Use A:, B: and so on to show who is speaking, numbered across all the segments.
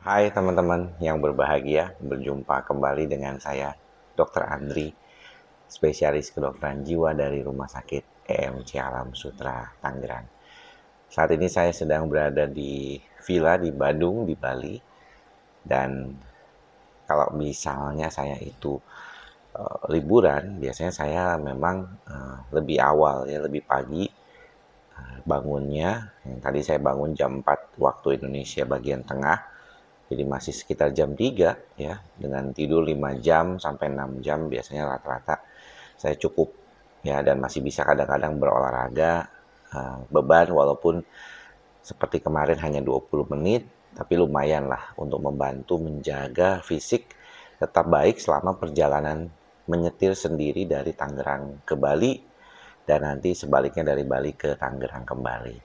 A: Hai teman-teman yang berbahagia, berjumpa kembali dengan saya, Dr. Andri, spesialis kedokteran jiwa dari Rumah Sakit EMC Alam Sutra, Tangerang. Saat ini saya sedang berada di villa di Badung, di Bali. Dan kalau misalnya saya itu liburan, biasanya saya memang lebih awal ya, lebih pagi bangunnya. Yang tadi saya bangun jam 4 waktu Indonesia bagian tengah. Jadi masih sekitar jam 3 ya, dengan tidur 5 jam sampai 6 jam biasanya rata-rata saya cukup ya, dan masih bisa kadang-kadang berolahraga beban walaupun seperti kemarin hanya 20 menit, tapi lumayan lah untuk membantu menjaga fisik tetap baik selama perjalanan menyetir sendiri dari Tangerang ke Bali dan nanti sebaliknya dari Bali ke Tangerang kembali.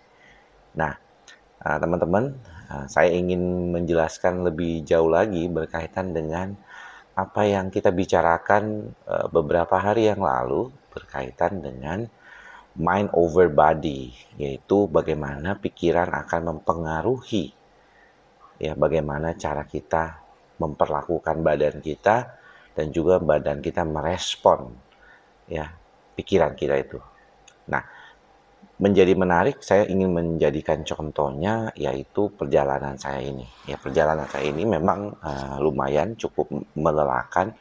A: Nah, teman-teman, saya ingin menjelaskan lebih jauh lagi berkaitan dengan apa yang kita bicarakan beberapa hari yang lalu berkaitan dengan mind over body, yaitu bagaimana pikiran akan mempengaruhi ya bagaimana cara kita memperlakukan badan kita dan juga badan kita merespon ya pikiran kita itu. Nah, menjadi menarik, saya ingin menjadikan contohnya yaitu perjalanan saya ini. Ya, perjalanan saya ini memang lumayan cukup melelahkan.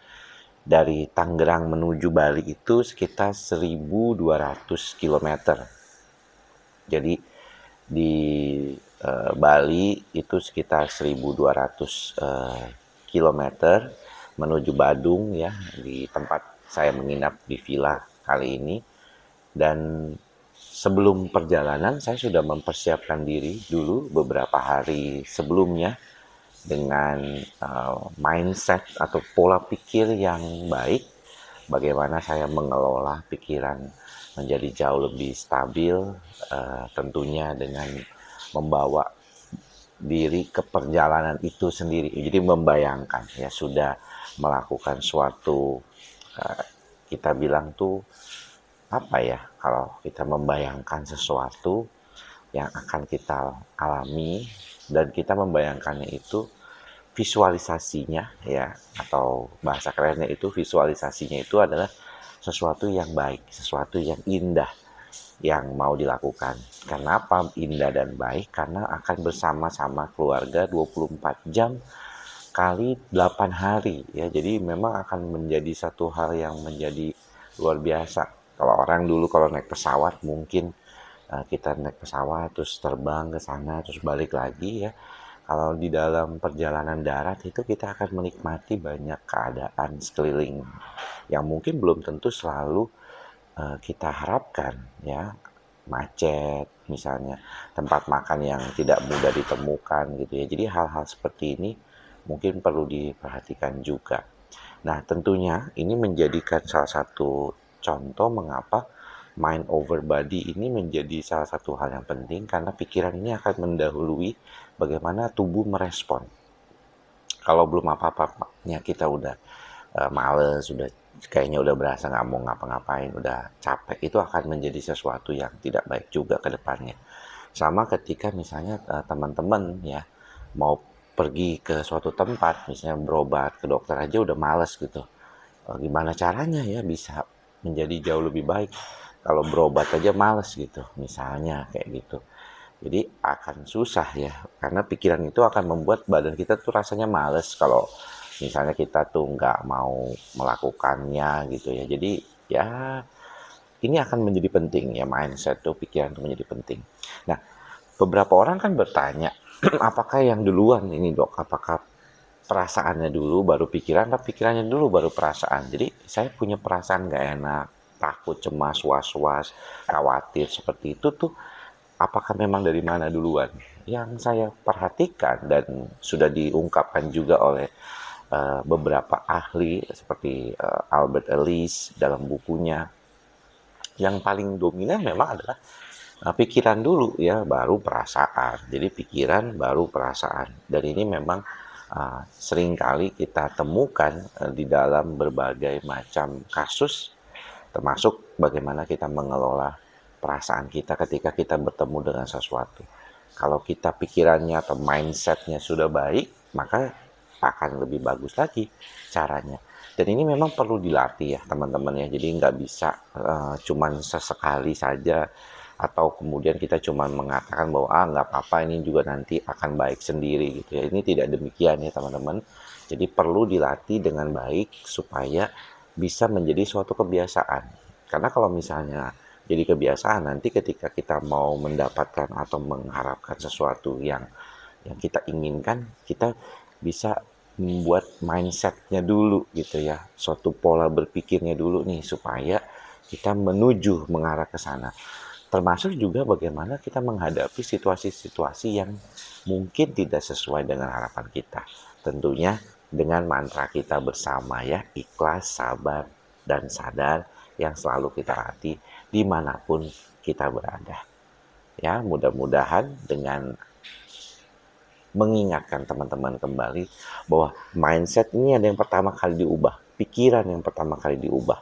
A: Dari Tangerang menuju Bali itu sekitar 1.200 km. Jadi di Bali itu sekitar 1.200 km menuju Badung ya, di tempat saya menginap di villa kali ini. Dan sebelum perjalanan saya sudah mempersiapkan diri dulu beberapa hari sebelumnya dengan mindset atau pola pikir yang baik, bagaimana saya mengelola pikiran menjadi jauh lebih stabil, tentunya dengan membawa diri ke perjalanan itu sendiri. Jadi membayangkan ya sudah melakukan suatu kita bilang tuh apa ya, kalau kita membayangkan sesuatu yang akan kita alami dan kita membayangkannya itu visualisasinya ya, atau bahasa kerennya itu visualisasinya itu adalah sesuatu yang baik, sesuatu yang indah yang mau dilakukan. Kenapa indah dan baik? Karena akan bersama-sama keluarga 24 jam kali 8 hari ya. Jadi memang akan menjadi satu hal yang menjadi luar biasa. Kalau orang dulu kalau naik pesawat mungkin kita naik pesawat terus terbang ke sana terus balik lagi ya. Kalau di dalam perjalanan darat itu kita akan menikmati banyak keadaan sekeliling yang mungkin belum tentu selalu kita harapkan ya. Macet misalnya, tempat makan yang tidak mudah ditemukan gitu ya. Jadi hal-hal seperti ini mungkin perlu diperhatikan juga. Nah, tentunya ini menjadikan salah satu contoh mengapa mind over body ini menjadi salah satu hal yang penting, karena pikiran ini akan mendahului bagaimana tubuh merespon. Kalau belum apa-apanya kita udah males, udah kayaknya udah berasa nggak mau ngapa-ngapain, udah capek, itu akan menjadi sesuatu yang tidak baik juga ke depannya. Sama ketika misalnya teman-teman ya mau pergi ke suatu tempat, misalnya berobat ke dokter aja udah males gitu. Gimana caranya ya bisa menjadi jauh lebih baik kalau berobat aja males gitu, misalnya kayak gitu. Jadi akan susah ya, karena pikiran itu akan membuat badan kita tuh rasanya males kalau misalnya kita tuh nggak mau melakukannya gitu ya. Jadi ya ini akan menjadi penting ya, mindset tuh, pikiran itu menjadi penting. Nah, beberapa orang kan bertanya, apakah yang duluan ini dok, apakah perasaannya dulu baru pikiran, atau pikirannya dulu baru perasaan. Jadi saya punya perasaan nggak enak, takut, cemas, was-was, khawatir seperti itu tuh, apakah memang dari mana duluan? Yang saya perhatikan dan sudah diungkapkan juga oleh beberapa ahli seperti Albert Ellis dalam bukunya, yang paling dominan memang adalah pikiran dulu ya, baru perasaan. Jadi pikiran baru perasaan. Dan ini memang seringkali kita temukan di dalam berbagai macam kasus, termasuk bagaimana kita mengelola perasaan kita ketika kita bertemu dengan sesuatu. Kalau kita pikirannya atau mindsetnya sudah baik, maka akan lebih bagus lagi caranya. Dan ini memang perlu dilatih ya teman-teman ya. Jadi nggak bisa cuman sesekali saja atau kemudian kita cuma mengatakan bahwa nggak apa-apa, ini juga nanti akan baik sendiri gitu ya. Ini tidak demikian ya teman-teman. Jadi perlu dilatih dengan baik supaya bisa menjadi suatu kebiasaan. Karena kalau misalnya jadi kebiasaan, nanti ketika kita mau mendapatkan atau mengharapkan sesuatu yang kita inginkan, kita bisa membuat mindsetnya dulu gitu ya, suatu pola berpikirnya dulu nih supaya kita menuju mengarah ke sana. Termasuk juga bagaimana kita menghadapi situasi-situasi yang mungkin tidak sesuai dengan harapan kita. Tentunya dengan mantra kita bersama ya, ikhlas, sabar, dan sadar yang selalu kita latih dimanapun kita berada. Ya, mudah-mudahan dengan mengingatkan teman-teman kembali bahwa mindset ini ada yang pertama kali diubah, pikiran yang pertama kali diubah,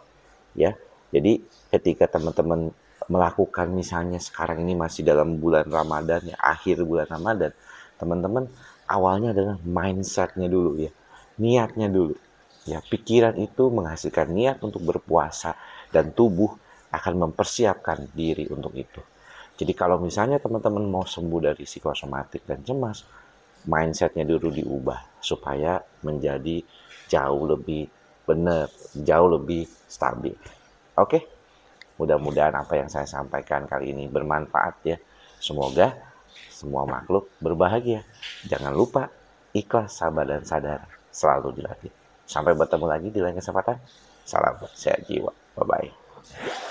A: ya. Jadi ketika teman-teman melakukan misalnya sekarang ini masih dalam bulan Ramadan ya, akhir bulan Ramadan, teman-teman awalnya adalah mindsetnya dulu ya, niatnya dulu. Ya, pikiran itu menghasilkan niat untuk berpuasa dan tubuh akan mempersiapkan diri untuk itu. Jadi kalau misalnya teman-teman mau sembuh dari psikosomatik dan cemas, mindsetnya dulu diubah supaya menjadi jauh lebih benar, jauh lebih stabil. Oke, mudah-mudahan apa yang saya sampaikan kali ini bermanfaat ya. Semoga semua makhluk berbahagia. Jangan lupa ikhlas, sabar, dan sadar selalu dilatih. Sampai bertemu lagi di lain kesempatan. Salam sehat jiwa. Bye-bye.